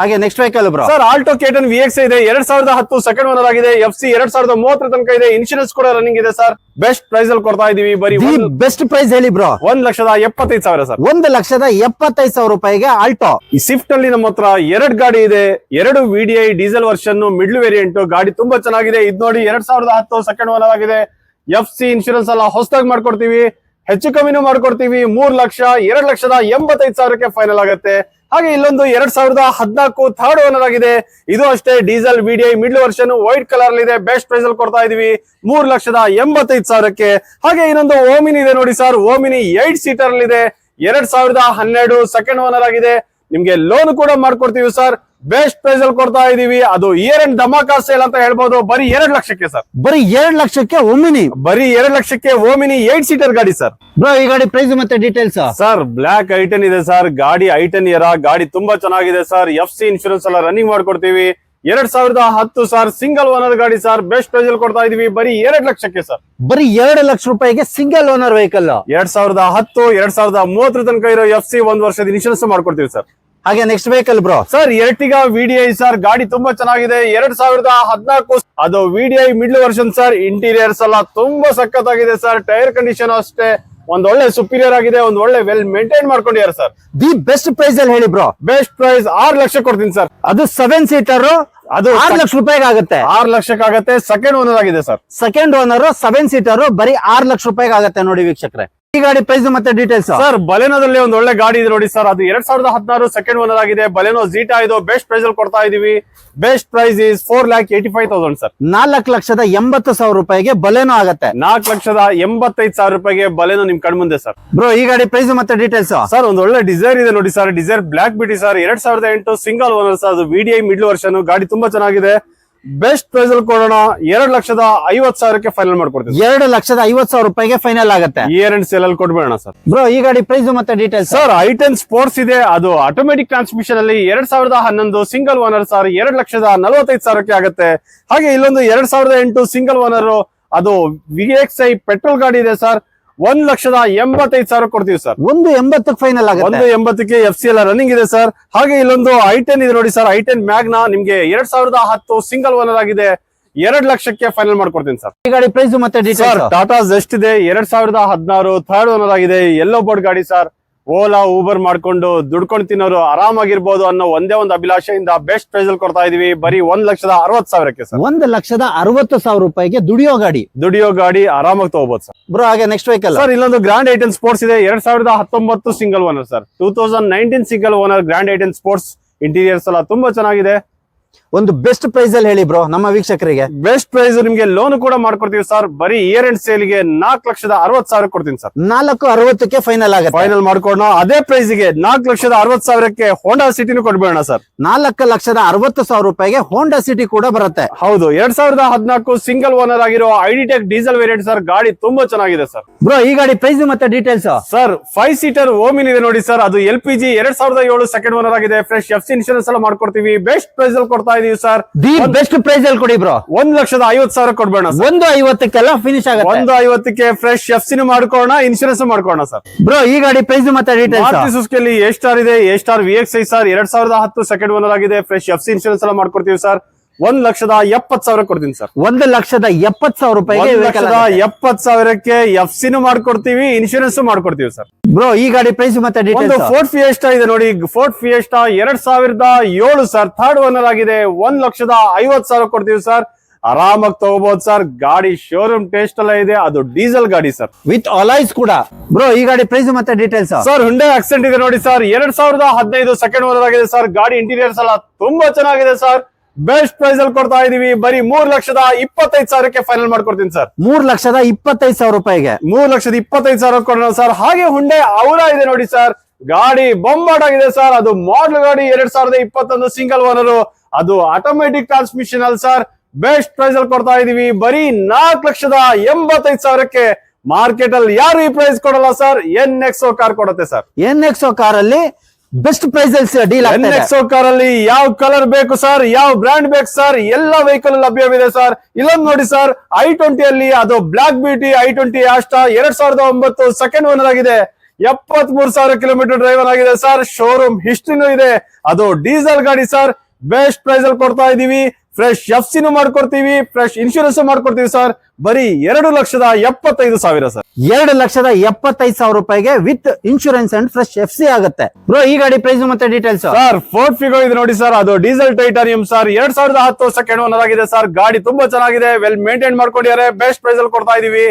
ಹಾಗೆ next vehicle bro. Sir Alto K10 VXI ಇದೆ. 2010 ಸೆಕೆಂಡ್ ಓನರ್ ಆಗಿದೆ. FC 2030 ತನಕ ಇದೆ. ಇನ್ಶೂರೆನ್ಸ್ ಕೂಡ ರನ್ನಿಂಗ್ ಇದೆ ಸರ್. ಬೆಸ್ಟ್ ಪ್ರೈಸ್ ಅಲ್ಲಿ ಕೊಡ್ತಾ ಇದೀವಿ. ಬರೀ ಬೆಸ್ಟ್ ಪ್ರೈಸ್ ಹೇಳಿ ಬ್ರೋ. 1,75,000 ಸರ್. 1,75,000 ರೂಪಾಯಿಗೆ ಆಲ್ಟೋ. ಈ ಸ್ವಿಫ್ಟ್ ಅಲ್ಲಿ ನಮ್ಮ ಹತ್ರ 2 ಗಾಡಿ ಇದೆ. 2 VDI diesel version middle variant. ಗಾಡಿ ತುಂಬಾ ಚೆನ್ನಾಗಿದೆ. ಇದು ನೋಡಿ 2010 ಸೆಕೆಂಡ್ ಓನರ್ ಆಗಿದೆ. FC ಇನ್ಶೂರೆನ್ಸ್ ಎಲ್ಲ ಹೊಸದಾಗಿ ಮಾಡ್ಕೊಡ್ತೀವಿ. ಹೆಚ್ಚು ಕಮ್ಮಿನೂ ಮಾಡ್ಕೊಡ್ತೀವಿ. 3,02,85,000ಕ್ಕೆ ಫೈನಲ್ ಆಗುತ್ತೆ. ಹಾಗೆ ಇಲ್ಲೊಂದು 2014 ಥರ್ಡ್ ಓನರ್ ಆಗಿದೆ. ಇದು ಅಷ್ಟೇ diesel VDI middle version white colour ಅಲ್ಲಿ ಇದೆ. ಬೆಸ್ಟ್ ಪ್ರೈಸ್ ಅಲ್ಲಿ ಕೊಡ್ತಾ ಇದೀವಿ 3,85,000ಕ್ಕೆ. ಹಾಗೆ ಇನ್ನೊಂದು ಓಮಿನಿ ಇದೆ ನೋಡಿ ಸರ್. ಓಮಿನಿ 8 ಸೀಟರ್ ಅಲ್ಲಿ ಇದೆ. 2012 ಸೆಕೆಂಡ್ ಓನರ್ ಆಗಿದೆ. ನಿಮ್ಗೆ ಲೋನ್ ಕೂಡ ಮಾಡ್ಕೊಡ್ತೀವಿ ಸರ್. ಬೆಸ್ಟ್ ಪ್ರೈಸ್ ಅಲ್ಲಿ ಕೊಡ್ತಾ ಇದೀವಿ. ಅದು ಇಯರ್ ಅಂಡ್ ಧಮಾಕಾ ಸೇಲ್ ಅಂತ ಹೇಳ್ಬೋದು. ಬರೀ 2 ಲಕ್ಷಕ್ಕೆ ಸರ್. ಬರೀ 2 ಲಕ್ಷಕ್ಕೆ ಒಮಿನಿ. ಬರೀ 2 ಲಕ್ಷಕ್ಕೆ ಓಮಿನಿ 8 ಸೀಟರ್ ಗಾಡಿ ಸರ್. ಬ್ರೋ ಈ ಗಾಡಿ ಪ್ರೈಸ್ ಮತ್ತೆ ಡೀಟೇಲ್ಸ್ ಸರ್ ಬ್ಲಾಕ್ ಐಟನ್ ಇದೆ ಸರ್. ಗಾಡಿ ಐಟನ್ ಇಯರ. ಗಾಡಿ ತುಂಬಾ ಚೆನ್ನಾಗಿದೆ ಸರ್. FC ಇನ್ಶೂರೆನ್ಸ್ ಎಲ್ಲ ರನ್ನಿಂಗ್ ಮಾಡ್ಕೊಡ್ತೀವಿ. 2010 ಸರ್. ಸಿಂಗಲ್ ಓನರ್ ಗಾಡಿ ಸರ್. ಬೆಸ್ಟ್ ಪ್ರೈಸ್ ಅಲ್ಲಿ ಕೊಡ್ತಾ ಇದೀವಿ. ಬರೀ 2 ಲಕ್ಷಕ್ಕೆ ಸರ್. ಬರೀ 2 ಲಕ್ಷ ರೂಪಾಯಿಗೆ ಸಿಂಗಲ್ ಓನರ್ ವೆಹಿಕಲ್. 2010 2030 ತನಕ ಇರೋ FC 1 ವರ್ಷದ ಇನ್ಶೂರೆನ್ಸ್ ಮಾಡ್ಕೊಡ್ತೀವಿ ಸರ್. ಹಾಗೆ next vehicle bro sir Ertiga VDI sir. ಗಾಡಿ ತುಂಬಾ ಚೆನ್ನಾಗಿದೆ. 2014 ಅದು VDI middle version sir. Interiors ಎಲ್ಲ ತುಂಬಾ ಸಖತ್ತಾಗಿದೆ ಸರ್. ಟೈರ್ ಕಂಡೀಷನ್ ಅಷ್ಟೇ ಒಂದ್ ಒಳ್ಳೆ ಸುಪೀರಿಯರ್ ಆಗಿದೆ. ಒಂದ್ ಒಳ್ಳೆ ವೆಲ್ ಮೇಂಟೈನ್ ಮಾಡ್ಕೊಂಡಿದ್ದಾರೆ ಸರ್. ದಿ ಬೆಸ್ಟ್ ಪ್ರೈಸ್ ಅಲ್ಲಿ ಹೇಳಿ ಬ್ರೋ. ಬೆಸ್ಟ್ ಪ್ರೈಸ್ 6 ಲಕ್ಷ ಕೊಡ್ತೀನಿ ಸರ್. ಅದು 7 ಸೀಟರ್. ಅದು 6 ಲಕ್ಷ ರೂಪಾಯಿಗೆ ಆಗುತ್ತೆ. 6 ಲಕ್ಷಕ್ಕಾಗತ್ತೆ. ಸೆಕೆಂಡ್ ಓನರ್ ಆಗಿದೆ ಸರ್. ಸೆಕೆಂಡ್ ಓನರ್ 7 ಸೀಟರ್ ಬರೀ 6 ಲಕ್ಷ ರೂಪಾಯಿಗೆ ಆಗುತ್ತೆ ನೋಡಿ ವೀಕ್ಷಕರೇ. ಈ ಗಾಡಿ ಪ್ರೈಸ್ ಮತ್ತೆ ಡೀಟೇಲ್ಸ್ ಸರ್ ಬಲೆನೋದಲ್ಲಿ ಒಂದು ಒಳ್ಳೆ ಗಾಡಿ ಇದೆ ನೋಡಿ ಸರ್. ಅದು 2016 ಸೆಕೆಂಡ್ ಓನರ್ ಆಗಿದೆ. ಬಲೆನೋ ಜೀಟಾ ಇದು. ಬೆಸ್ಟ್ ಪ್ರೈಸ್ ಅಲ್ಲಿ ಕೊಡ್ತಾ ಇದೀವಿ. Best price is 4,85,000 sir. 4,80,000 ರೂಪಾಯಿಗೆ ಬಲೆನೋ ಆಗುತ್ತೆ. 4,85,000 ರೂಪಾಯಿಗೆ ಬಲೆನೋ ನಿಮ್ ಕಣ್ಮುಂದೆ ಸರ್. ಬ್ರೋ ಈ ಗಾಡಿ ಪ್ರೈಸ್ ಮತ್ತೆ ಡೀಟೇಲ್ಸ್ ಸರ್ ಒಂದು ಒಳ್ಳೆ ಡಿಸೈರ್ ಇದೆ ನೋಡಿ ಸರ್. ಡಿಸೈರ್ ಬ್ಲಾಕ್ ಬಿಟಿ ಸರ್. 2008 single owner sir. ಅದು VDI ಮಿಡ್ಲ್ ವರ್ಷನ್. ಗಾಡಿ ತುಂಬಾ ಚೆನ್ನಾಗಿದೆ. ಬೆಸ್ಟ್ ಪ್ರೈಸ್ ಅಲ್ಲಿ ಕೊಡೋಣ. 2,50,000ಕ್ಕೆ ಫೈನಲ್ ಮಾಡ್ಕೊಡ್ತೀವಿ. 2,50,000 ರೂಪಾಯಿಗೆ ಫೈನಲ್ ಆಗುತ್ತೆ. ಇಯರ್ ಅಂಡ್ ಸೇಲ್ ಅಲ್ಲಿ ಕೊಡ್ಬೇಡ ಸರ್. ಬ್ರೋ ಈ ಗಾಡಿ ಪ್ರೈಸ್ ಮತ್ತೆ ಡೀಟೇಲ್ಸ್ ಸರ್ I10 ಸ್ಪೋರ್ಟ್ಸ್ ಇದೆ. ಅದು ಆಟೋಮೆಟಿಕ್ ಟ್ರಾನ್ಸ್ಮಿಷನ್ ಅಲ್ಲಿ 2011 ಸಿಂಗಲ್ ಓನರ್ ಸರ್. 2,45,000ಕ್ಕೆ ಆಗುತ್ತೆ. ಹಾಗೆ ಇಲ್ಲೊಂದು 2008 ಸಿಂಗಲ್ ಓನರ್. ಅದು VXI ಪೆಟ್ರೋಲ್ ಗಾಡಿ ಇದೆ ಸರ್. 1,85,000 ಕೊಡ್ತೀವಿ ಸರ್. 1,80,000 ಫೈನಲ್ ಆಗುತ್ತೆ. 1,80,000ಕ್ಕೆ FC ಎಲ್ಲ ರನ್ನಿಂಗ್ ಇದೆ ಸರ್. ಹಾಗೆ ಇಲ್ಲೊಂದು I10 ಇದೆ ನೋಡಿ ಸರ್. I10 ಮ್ಯಾಗ್ನಾ ನಿಮ್ಗೆ 2010 ಸಿಂಗಲ್ ಓನರ್ ಆಗಿದೆ. 2 ಲಕ್ಷಕ್ಕೆ ಫೈನಲ್ ಮಾಡ್ಕೊಡ್ತೀನಿ ಸರ್. ಈ ಗಾಡಿ ಪ್ರೈಸ್ ಮತ್ತೆ ಸರ್ ಡೀಟೇಲ್ಸ್ ಟಾಟಾ ಜೆಸ್ಟ್ ಇದೆ. 2016 ಥರ್ಡ್ ಓನರ್ ಆಗಿದೆ. ಯೆಲ್ಲೋ ಬೋರ್ಡ್ ಗಾಡಿ ಸರ್. ಓಲಾ ಊಬರ್ ಮಾಡ್ಕೊಂಡು ದುಡ್ಕೊಂಡು ತಿನ್ನೋರು ಆರಾಮಾಗಿರ್ಬೋದು ಅನ್ನೋ ಒಂದೇ ಒಂದು ಅಭಿಲಾಷೆಯಿಂದ ಬೆಸ್ಟ್ ಪ್ರೈಸ್ ಅಲ್ಲಿ ಕೊಡ್ತಾ ಇದೀವಿ. ಬರೀ 1,60,000ಕ್ಕೆ ಸರ್. 1,60,000 ರೂಪಾಯಿಗೆ ದುಡಿಯೋ ಗಾಡಿ ಆರಾಮಾಗಿ ತಗೋಬಹುದು ಸರ್. ಬ್ರೋ ಹಾಗೆ ನೆಕ್ಸ್ಟ್ ವೆಹಿಕಲ್ ಸರ್ ಇಲ್ಲೊಂದು ಗ್ರ್ಯಾಂಡ್ I10 ಸ್ಪೋರ್ಟ್ಸ್ ಇದೆ. 2019 single owner sir. 2019 single owner grand I10 sports. Interiors ಎಲ್ಲ ತುಂಬಾ ಚೆನ್ನಾಗಿದೆ. ಒಂದು ಬೆಸ್ಟ್ ಪ್ರೈಸ್ ಅಲ್ಲಿ ಹೇಳಿ ಬ್ರೋ ನಮ್ಮ ವೀಕ್ಷಕರಿಗೆ. ಬೆಸ್ಟ್ ಪ್ರೈಸ್ ನಿಮ್ಗೆ ಲೋನ್ ಕೂಡ ಮಾಡ್ಕೊಡ್ತೀವಿ ಸರ್. ಬರೀ ಇಯರ್ ಅಂಡ್ ಸೇಲ್ಗೆ 4,60,000 ಕೊಡ್ತೀನಿ ಸರ್. 4,60,000ಕ್ಕೆ ಫೈನಲ್ ಆಗುತ್ತೆ. ಫೈನಲ್ ಮಾಡ್ಕೊಡೋಣ. ಅದೇ ಪ್ರೈಸ್ ಗೆ 4,60,000ಕ್ಕೆ ಹೋಂಡಾ ಸಿಟಿನೂ ಕೊಡ್ಬೇಡ ಸರ್. 4,60,000 ರೂಪಾಯಿಗೆ ಹೋಂಡಾ ಸಿಟಿ ಕೂಡ ಬರುತ್ತೆ. ಹೌದು 2014 ಸಿಂಗಲ್ ಓನರ್ ಆಗಿರೋ ಐಡಿಟೆಕ್ ಡೀಸೆಲ್ ವೇರಿಯಂಟ್ ಸರ್. ಗಾಡಿ ತುಂಬಾ ಚೆನ್ನಾಗಿದೆ ಸರ್. ಬ್ರೋ ಈ ಗಾಡಿ ಪ್ರೈಸ್ ಮತ್ತೆ ಡೀಟೇಲ್ಸ್ ಸರ್ 5 ಸೀಟರ್ ಓಮಿನ್ ಇದೆ ನೋಡಿ ಸರ್. ಅದು LPG 2007 ಸೆಕೆಂಡ್ ಓನರ್ ಆಗಿದೆ. ಫ್ರೆಶ್ FC ಇನ್ಶೂರೆನ್ಸ್ ಎಲ್ಲ ಮಾಡ್ಕೊಡ್ತೀವಿ. ಬೆಸ್ಟ್ ಪ್ರೈಸ್ ಅಲ್ಲಿ ಕೊಡ್ತಾ ಇದೀವಿ ಸರ್. ದಿ ಬೆಸ್ಟ್ ಪ್ರೈಸ್ ಅಲ್ಲಿ ಕೊಡಿ ಬ್ರೋ. 1,50,000 ಕೊಡ್ಬೇಡ ಸರ್. 1,50,000ಕ್ಕೆಲ್ಲ ಫಿನಿಶ್ ಆಗುತ್ತೆ. 1,50,000ಕ್ಕೆ ಫ್ರೆಶ್ FC ಮಾಡ್ಕೋಣ. ಇನ್ಶೂರೆನ್ಸ್ ಮಾಡ್ಕೋಣ ಸರ್. ಬ್ರೋ ಈ ಗಾಡಿ ಪ್ರೈಸ್ ಮತ್ತೆ ಡೀಟೇಲ್ಸ್ ಮಾರುತಿ ಸುಜುಕಿಯಲ್ಲಿ A ಸ್ಟಾರ್ ಇದೆ. A star VXI sir. 2010 second owner ಆಗಿದೆ. ಫ್ರೆಶ್ FC ಇನ್ಶೂರೆನ್ಸ್ ಎಲ್ಲ ಮಾಡ್ಕೊಡ್ತೀವಿ ಸರ್. 1,70,000 ಕೊಡ್ತೀನಿ ಸರ್. 1,70,000 ರೂಪಾಯಿಗೆ 1,70,000ಕ್ಕೆ FC ಮಾಡ್ಕೊಡ್ತೀವಿ. ಇನ್ಶೂರೆನ್ಸ್ ಮಾಡ್ಕೊಡ್ತೀವಿ ಸರ್. ಬ್ರೋ ಈ ಗಾಡಿ ಪ್ರೈಸ್ ಮತ್ತೆ ಒಂದು ಡೀಟೇಲ್ಸ್ ಫೋರ್ಡ್ ಫಿಯೆಸ್ಟಾ ಇದೆ ನೋಡಿ. Ford fiesta 2007 sir. Third owner ಆಗಿದೆ. 1,50,000 ಕೊಡ್ತೀವಿ ಸರ್. ಆರಾಮಾಗಿ ತಗೋಬಹುದು ಸರ್. ಗಾಡಿ ಶೋರೂಮ್ ಟೇಸ್ಟ್ ಎಲ್ಲ ಇದೆ. ಅದು ಡೀಸೆಲ್ ಗಾಡಿ ಸರ್. ವಿತ್ ಅಲಾಯ್ಸ್ ಕೂಡ. ಬ್ರೋ ಈ ಗಾಡಿ ಪ್ರೈಸ್ ಮತ್ತೆ ಡೀಟೇಲ್ಸ್ ಸರ್ Hyundai Accent ಇದೆ ನೋಡಿ ಸರ್. 2015 ಸೆಕೆಂಡ್ ಓನರ್ ಆಗಿದೆ ಸರ್. ಗಾಡಿ ಇಂಟೀರಿಯರ್ಸ್ ಎಲ್ಲ ತುಂಬಾ ಚೆನ್ನಾಗಿದೆ ಸರ್. ಬೆಸ್ಟ್ ಪ್ರೈಸ್ ಅಲ್ಲಿ ಕೊಡ್ತಾ ಇದೀವಿ. ಬರೀ 3,25,000ಕ್ಕೆ ಫೈನಲ್ ಮಾಡ್ಕೊಡ್ತೀನಿ ಸರ್. 3,25,000 ರೂಪಾಯಿಗೆ 3,25,000 ಕೊಡೋಣ ಸರ್. ಹಾಗೆ Hyundai Aura ಇದೆ ನೋಡಿ ಸರ್. ಗಾಡಿ ಬೊಂಬಾಟ್ ಆಗಿದೆ ಸರ್. ಅದು ಮಾಡಲ್ ಗಾಡಿ. 2021 ಸಿಂಗಲ್ ಓನರ್. ಅದು ಆಟೋಮೆಟಿಕ್ ಟ್ರಾನ್ಸ್ಮಿಷನ್ ಅಲ್ಲಿ ಸರ್. ಬೆಸ್ಟ್ ಪ್ರೈಸ್ ಅಲ್ಲಿ ಕೊಡ್ತಾ ಇದೀವಿ. ಬರೀ 4,85,000ಕ್ಕೆ. ಮಾರ್ಕೆಟ್ ಅಲ್ಲಿ ಯಾರು ಈ ಪ್ರೈಸ್ ಕೊಡಲ್ಲ ಸರ್. NXO ಕಾರ್ ಕೊಡುತ್ತೆ ಸರ್. NXO ಕಾರ್ ಅಲ್ಲಿ ಬೆಸ್ಟ್ ಪ್ರೈಸ್ ಅಲ್ಲಿ ಡೀಲ್ NXO ಕಾರ್ ಅಲ್ಲಿ ಯಾವ ಕಲರ್ ಬೇಕು ಸರ್, ಯಾವ ಬ್ರ್ಯಾಂಡ್ ಬೇಕು ಸರ್, ಎಲ್ಲ ವೆಹಿಕಲ್ ಲಭ್ಯವಿದೆ ಸರ್. ಇಲ್ಲೊಂದು ನೋಡಿ ಸರ್, I20 ಅಲ್ಲಿ ಅದು block beauty I20 Asta 2009 second owner ಆಗಿದೆ. 73,000 ಕಿಲೋಮೀಟರ್ ಡ್ರೈವರ್ ಆಗಿದೆ ಸರ್. ಶೋರೂಮ್ ಹಿಸ್ಟ್ರಿನೂ ಇದೆ. ಅದು ಡೀಸೆಲ್ ಗಾಡಿ ಸರ್. ಬೆಸ್ಟ್ ಪ್ರೈಸ್ ಅಲ್ಲಿ ಕೊಡ್ತಾ ಇದೀವಿ. ಫ್ರೆಶ್ FC ಮಾಡ್ಕೊಡ್ತೀವಿ. ಫ್ರೆಶ್ ಇನ್ಶೂರೆನ್ಸ್ ಮಾಡ್ಕೊಡ್ತೀವಿ ಸರ್. ಬರೀ 2,75,000 ಸರ್. 2,75,000 ರೂಪಾಯಿಗೆ with insurance and fresh FC ಆಗುತ್ತೆ. ಬ್ರೋ ಈ ಗಾಡಿ ಪ್ರೈಸ್ ಮತ್ತೆ ಡೀಟೇಲ್ಸ್ ಸರ್ ಫೋರ್ಡ್ ಫಿಗೋ ಇದೆ ನೋಡಿ ಸರ್. ಅದು diesel titanium sir. 2010 second owner ಆಗಿದೆ ಸರ್. ಗಾಡಿ ತುಂಬಾ ಚೆನ್ನಾಗಿದೆ. ವೆಲ್ ಮೇಂಟೈನ್ ಮಾಡ್ಕೊಂಡಿದ್ದಾರೆ. ಬೆಸ್ಟ್ ಪ್ರೈಸ್ ಅಲ್ಲಿ ಕೊಡ್ತಾ ಇದೀವಿ.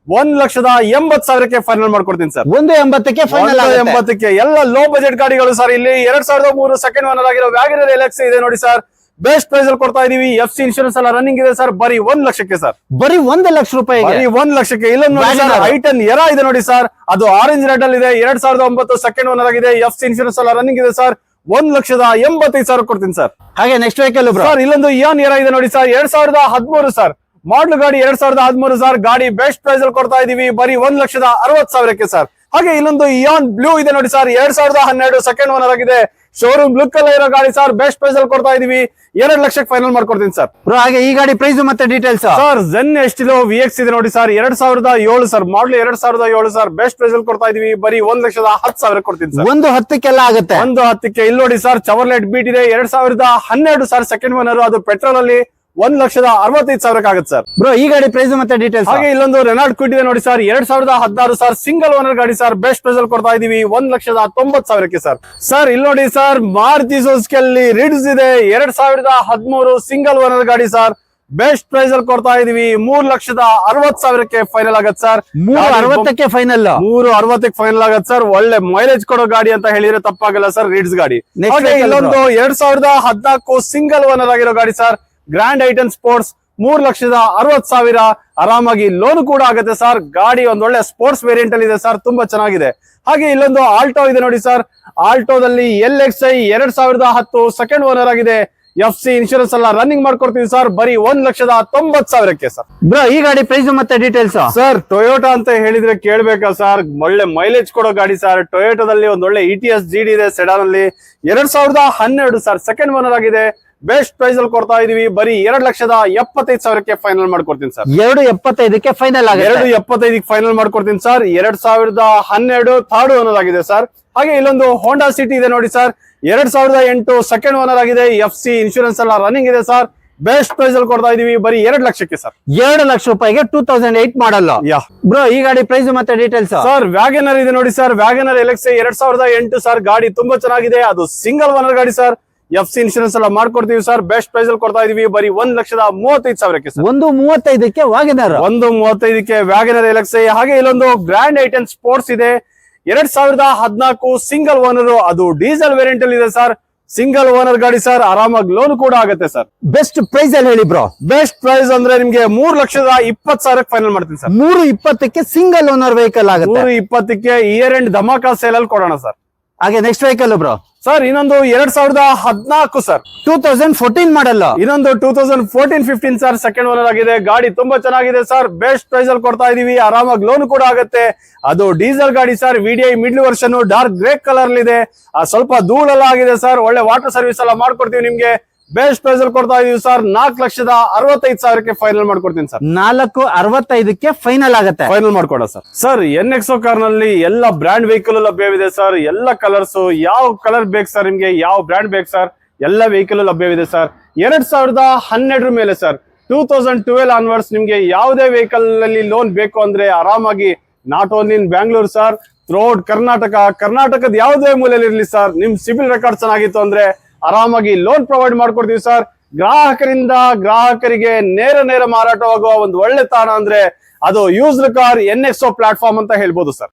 1,80,000ಕ್ಕೆ ಫೈನಲ್ ಮಾಡ್ಕೊಡ್ತೀನಿ ಸರ್. 1,80,000ಕ್ಕೆ ಫೈನಲ್ 1,80,000ಕ್ಕೆ ಎಲ್ಲ ಲೋ ಬಜೆಟ್ ಗಾಡಿಗಳು ಸರ್. ಇಲ್ಲಿ 2003 ಸೆಕೆಂಡ್ ಓನರ್ ಆಗಿರೋ ವ್ಯಾಗನರ್ ಎಲ್ಎಕ್ಸ್ ಇದೆ ನೋಡಿ ಸರ್. ಬೆಸ್ಟ್ ಪ್ರೈಸ್ ಅಲ್ಲಿ ಕೊಡ್ತಾ ಇದೀವಿ. FC ಇನ್ಶೂರೆನ್ಸ್ ಎಲ್ಲ ರನ್ನಿಂಗ್ ಇದೆ ಸರ್. ಬರೀ 1,00,000ಕ್ಕೆ ಸರ್. ಬರೀ 1,00,000 ರೂಪಾಯಿ. ಬರೀ 1,00,000ಕ್ಕೆ. ಇಲ್ಲೊಂದು ನೋಡಿ ಸರ್, ಐಟನ್ ಎರಾ ಇದೆ ನೋಡಿ ಸರ್. ಅದು ಆರೆಂಜ್ ರೆಡ್ ಅಲ್ಲಿ ಇದೆ. 2009 ಸೆಕೆಂಡ್ ಓನರ್ ಆಗಿದೆ. FC ಇನ್ಶೂರೆನ್ಸ್ ಎಲ್ಲ ರನ್ನಿಂಗ್ ಇದೆ ಸರ್. 1,85,000 ಕೊಡ್ತೀನಿ ಸರ್. ಹಾಗೆ ನೆಕ್ಸ್ಟ್ ವೆಹಿಕಲ್ ಸರ್ ಇಲ್ಲೊಂದು ಇಯಾನ್ ಎರಾ ಇದೆ ನೋಡಿ ಸರ್. 2013 ಸರ್ ಮಾಡ್ಲು ಗಾಡಿ. 2013 ಸರ್. ಗಾಡಿ ಬೆಸ್ಟ್ ಪ್ರೈಸ್ ಅಲ್ಲಿ ಕೊಡ್ತಾ ಇದೀವಿ. ಬರೀ 1,60,000ಕ್ಕೆ ಸರ್. ಹಾಗೆ ಇಲ್ಲೊಂದು ಇಯಾನ್ ಬ್ಲೂ ಇದೆ ನೋಡಿ ಸರ್. 2012 ಸೆಕೆಂಡ್ ಓನರ್ ಆಗಿದೆ. ಶೋರೂಮ್ ಲುಕ್ ಎಲ್ಲ ಇರೋ ಗಾಡಿ ಸರ್. ಬೆಸ್ಟ್ ಪ್ರೈಸ್ ಅಲ್ಲಿ ಕೊಡ್ತಾ ಇದೀವಿ. 2,00,000ಕ್ಕೆ ಫೈನಲ್ ಮಾಡ್ಕೊಡ್ತೀನಿ ಸರ್. ಹಾಗೆ ಈ ಗಾಡಿ ಪ್ರೈಸ್ ಮತ್ತೆ details sir Zen Estilo VX ಇದೆ ನೋಡಿ sir. 2007 sir model. 2007 sir. Best price ಅಲ್ಲಿ ಕೊಡ್ತಾ ಇದೀವಿ. ಬರೀ 1,10,000 ಕೊಡ್ತೀನಿ ಸರ್. 1,10,000 ಆಗುತ್ತೆ. 1,10,000ಕ್ಕೆ. ಇಲ್ಲಿ ನೋಡಿ ಸರ್, ಚವರ್ಲೆಟ್ ಬೀಟ್ ಇದೆ. 2012 ಸರ್ ಸೆಕೆಂಡ್ ಓನರ್. ಅದು ಪೆಟ್ರೋಲ್ ಅಲ್ಲಿ 1,65,000 ಆಗುತ್ತೆ ಸರ್. ಬ್ರೋ ಈ ಗಾಡಿ ಪ್ರೈಸ್ ಮತ್ತೆ ಡೀಟೇಲ್ಸ್ ಹಾಗೆ ಇಲ್ಲೊಂದು ರೆನಾಲ್ಡ್ ಕ್ವಿಡ್ ಇದೆ ನೋಡಿ ಸರ್. 2016 ಸರ್ ಸಿಂಗಲ್ ಓನರ್ ಗಾಡಿ ಸರ್. ಬೆಸ್ಟ್ ಪ್ರೈಸ್ ಅಲ್ಲಿ ಕೊಡ್ತಾ ಇದೀವಿ. 1,90,000ಕ್ಕೆ ಸರ್. ಸರ್ ಇಲ್ಲಿ ನೋಡಿ ಸರ್, ಮಾರುತಿ ಸುಜುಕಿ ಅಲ್ಲಿ ರಿಡ್ಸ್ ಇದೆ. 2013 ಸಿಂಗಲ್ ಓನರ್ ಗಾಡಿ ಸರ್. ಬೆಸ್ಟ್ ಪ್ರೈಸ್ ಅಲ್ಲಿ ಕೊಡ್ತಾ ಇದೀವಿ. 3,60,000ಕ್ಕೆ ಫೈನಲ್ ಆಗತ್ತೆ ಸರ್. 3,60,000ಕ್ಕೆ ಫೈನಲ್. 3,60,000ಕ್ಕೆ ಫೈನಲ್ ಆಗತ್ತೆ ಸರ್. ಒಳ್ಳೆ ಮೈಲೇಜ್ ಕೊಡೋ ಗಾಡಿ ಅಂತ ಹೇಳಿದ್ರೆ ತಪ್ಪಾಗಲ್ಲ ಸರ್, ರಿಡ್ಸ್ ಗಾಡಿ. ಹಾಗೆ ಇಲ್ಲೊಂದು 2014 ಸಿಂಗಲ್ ಓನರ್ ಆಗಿರೋ ಗಾಡಿ ಸರ್. Grand i ten sports. 3,60,000 ಆರಾಮಾಗಿ ಲೋನ್ ಕೂಡ ಆಗುತ್ತೆ ಸರ್. ಗಾಡಿ ಒಂದೊಳ್ಳೆ ಸ್ಪೋರ್ಟ್ಸ್ ವೇರಿಯಂಟ್ ಅಲ್ಲಿ ಇದೆ ಸರ್. ತುಂಬಾ ಚೆನ್ನಾಗಿದೆ. ಹಾಗೆ ಇಲ್ಲೊಂದು ಆಲ್ಟೋ ಇದೆ ನೋಡಿ ಸರ್. ಆಲ್ಟೋದಲ್ಲಿ LXi 2010 ಸೆಕೆಂಡ್ ಓನರ್ ಆಗಿದೆ. FC ಇನ್ಶೂರೆನ್ಸ್ ಎಲ್ಲ ರನ್ನಿಂಗ್ ಮಾಡ್ಕೊಡ್ತೀವಿ ಸರ್. ಬರೀ 1,90,000ಕ್ಕೆ ಸರ್. ಬ್ರೋ ಈ ಗಾಡಿ ಪ್ರೈಸ್ ಮತ್ತೆ ಡೀಟೇಲ್ಸ್ ಸರ್ ಟೊಯೋಟಾ ಅಂತ ಹೇಳಿದ್ರೆ ಕೇಳ್ಬೇಕಾ ಸರ್, ಒಳ್ಳೆ ಮೈಲೇಜ್ ಕೊಡೋ ಗಾಡಿ ಸರ್. ಟೊಯೋಟಾದಲ್ಲಿ ಒಂದೊಳ್ಳೆ ETS GD ಇದೆ ಸೆಡಾನ್ ಅಲ್ಲಿ. 2012 ಸರ್ ಸೆಕೆಂಡ್ ಓನರ್ ಆಗಿದೆ. ಬೆಸ್ಟ್ ಪ್ರೈಸ್ ಅಲ್ಲಿ ಕೊಡ್ತಾ ಇದೀವಿ. ಬರೀ 2,75,000ಕ್ಕೆ ಫೈನಲ್ ಮಾಡ್ಕೊಡ್ತೀನಿ ಸರ್. 2,75,000ಕ್ಕೆ ಫೈನಲ್ ಆಗಿದೆ. 2,75,000ಕ್ಕೆ ಫೈನಲ್ ಮಾಡ್ಕೊಡ್ತೀನಿ ಸರ್. 2012 ಥರ್ಡ್ ಓನರ್ ಆಗಿದೆ ಸರ್. ಹಾಗೆ ಇಲ್ಲೊಂದು ಹೋಂಡಾ ಸಿಟಿ ಇದೆ ನೋಡಿ ಸರ್. 2008 ಸೆಕೆಂಡ್ ಓನರ್ ಆಗಿದೆ. FC ಇನ್ಶೂರೆನ್ಸ್ ಎಲ್ಲ ರನ್ನಿಂಗ್ ಇದೆ ಸರ್. ಬೆಸ್ಟ್ ಪ್ರೈಸ್ ಅಲ್ಲಿ ಕೊಡ್ತಾ ಇದೀವಿ. ಬರೀ 2,00,000ಕ್ಕೆ ಸರ್. 2,00,000 ರೂಪಾಯಿಗೆ 2008 ಮಾಡಲ್ಲ. ಬ್ರೋ ಈ ಗಾಡಿ ಪ್ರೈಸ್ ಮತ್ತೆ ಡೀಟೇಲ್ಸ್ ಸರ್ ವ್ಯಾಗನರ್ ಇದೆ ನೋಡಿ ಸರ್. Wagon R LXi 2008 sir. ಗಾಡಿ ತುಂಬಾ ಚೆನ್ನಾಗಿದೆ. ಅದು ಸಿಂಗಲ್ ಓನರ್ ಗಾಡಿ ಸರ್. FC ಇನ್ಶೂರೆನ್ಸ್ ಎಲ್ಲ ಮಾಡ್ಕೊಡ್ತೀವಿ ಸರ್. ಬೆಸ್ಟ್ ಪ್ರೈಸ್ ಅಲ್ಲಿ ಕೊಡ್ತಾ ಇದೀವಿ. ಬರೀ 1,35,000ಕ್ಕೆ ಸರ್. 1,35,000ಕ್ಕೆ ವ್ಯಾಗನರ್. 1,35,000ಕ್ಕೆ ವ್ಯಾಗನರ್ LXi. ಹಾಗೆ ಇಲ್ಲೊಂದು ಗ್ರ್ಯಾಂಡ್ ಐಟನ್ ಸ್ಪೋರ್ಟ್ಸ್ ಇದೆ. 2014 ಸಿಂಗಲ್ ಓನರ್. ಅದು ಡೀಸೆಲ್ ವೇರಿಯಂಟ್ ಅಲ್ಲಿ ಇದೆ ಸರ್. ಸಿಂಗಲ್ ಓನರ್ ಗಾಡಿ ಸರ್. ಆರಾಮಾಗಿ ಲೋನ್ ಕೂಡ ಆಗುತ್ತೆ ಸರ್. ಬೆಸ್ಟ್ ಪ್ರೈಸ್ ಅಲ್ಲಿ ಹೇಳಿ ಬ್ರೋ. ಬೆಸ್ಟ್ ಪ್ರೈಸ್ ಅಂದ್ರೆ ನಿಮ್ಗೆ 3,20,000ಕ್ಕೆ ಫೈನಲ್ ಮಾಡ್ತೀನಿ ಸರ್. 3,20,000ಕ್ಕೆ ಸಿಂಗಲ್ ಓನರ್ ವೆಹಿಕಲ್ ಆಗುತ್ತೆ. 3,20,000ಕ್ಕೆ ಇಯರ್ ಎಂಡ್ ಧಮಾಕಾ ಸೇಲ್ ಅಲ್ಲಿ ಕೊಡೋಣ ಸರ್. ಹಾಗೆ ನೆಕ್ಸ್ಟ್ ವೆಹಿಕಲ್ ಬ್ರೋ. ಸರ್ ಇನ್ನೊಂದು 2014 ಸರ್. 2014 ಮಾಡಲ್ಲ. ಇನ್ನೊಂದು 2014-15 ಸರ್ ಸೆಕೆಂಡ್ ಓನರ್ ಆಗಿದೆ. ಗಾಡಿ ತುಂಬಾ ಚೆನ್ನಾಗಿದೆ ಸರ್. ಬೆಸ್ಟ್ ಪ್ರೈಸ್ ಅಲ್ಲಿ ಕೊಡ್ತಾ ಇದೀವಿ. ಆರಾಮಾಗಿ ಲೋನ್ ಕೂಡ ಆಗುತ್ತೆ. ಅದು ಡೀಸೆಲ್ ಗಾಡಿ sir. VDI middle version dark grey colour ಇದೆ. ಸ್ವಲ್ಪ ಧೂಳೆಲ್ಲ ಆಗಿದೆ ಸರ್. ಒಳ್ಳೆ ವಾಟರ್ ಸರ್ವಿಸ್ ಎಲ್ಲ ಮಾಡ್ಕೊಡ್ತೀವಿ ನಿಮ್ಗೆ. ಬೆಸ್ಟ್ ಪ್ರೈಸ್ ಅಲ್ಲಿ ಕೊಡ್ತಾ ಇದೀವಿ ಸರ್. 4,65,000ಕ್ಕೆ ಫೈನಲ್ ಮಾಡ್ಕೊಡ್ತೀನಿ ಸರ್. 4,65,000ಕ್ಕೆ ಫೈನಲ್ ಆಗುತ್ತೆ. ಫೈನಲ್ ಮಾಡ್ಕೊಡ ಸರ್. ಸರ್ NXO ಕಾರ್ ನಲ್ಲಿ ಎಲ್ಲ ಬ್ರಾಂಡ್ ವೆಹಿಕಲ್ ಲಭ್ಯವಿದೆ ಸರ್. ಎಲ್ಲ ಕಲರ್ಸ್, ಯಾವ ಕಲರ್ ಬೇಕು ಸರ್ ನಿಮ್ಗೆ, ಯಾವ ಬ್ರಾಂಡ್ ಬೇಕು ಸರ್, ಎಲ್ಲ ವೆಹಿಕಲ್ ಲಭ್ಯವಿದೆ ಸರ್. 2012 ಮೇಲೆ ಸರ್. 2012 ಆನ್ವರ್ಡ್ಸ್ ನಿಮ್ಗೆ ಯಾವುದೇ ವೆಹಿಕಲ್ ಅಲ್ಲಿ ಲೋನ್ ಬೇಕು ಅಂದ್ರೆ ಆರಾಮಾಗಿ, not only in Bangalore sir, throughout ಕರ್ನಾಟಕದ ಯಾವುದೇ ಮೂಲೆಯಲ್ಲಿ ಇರ್ಲಿ ಸರ್, ನಿಮ್ ಸಿಬಿಲ್ ರೆಕಾರ್ಡ್ ಚೆನ್ನಾಗಿತ್ತು ಅಂದ್ರೆ ಆರಾಮಾಗಿ ಲೋನ್ ಪ್ರೊವೈಡ್ ಮಾಡ್ಕೊಡ್ತೀವಿ ಸರ್. ಗ್ರಾಹಕರಿಗೆ ನೇರ ಮಾರಾಟವಾಗುವ ಒಂದು ಒಳ್ಳೆ ತಾಣ ಅಂದ್ರೆ ಅದು ಯೂಸ್ಡ್ ಕಾರ್ NXO ಪ್ಲಾಟ್ಫಾರ್ಮ್ ಅಂತ ಹೇಳ್ಬೋದು ಸರ್.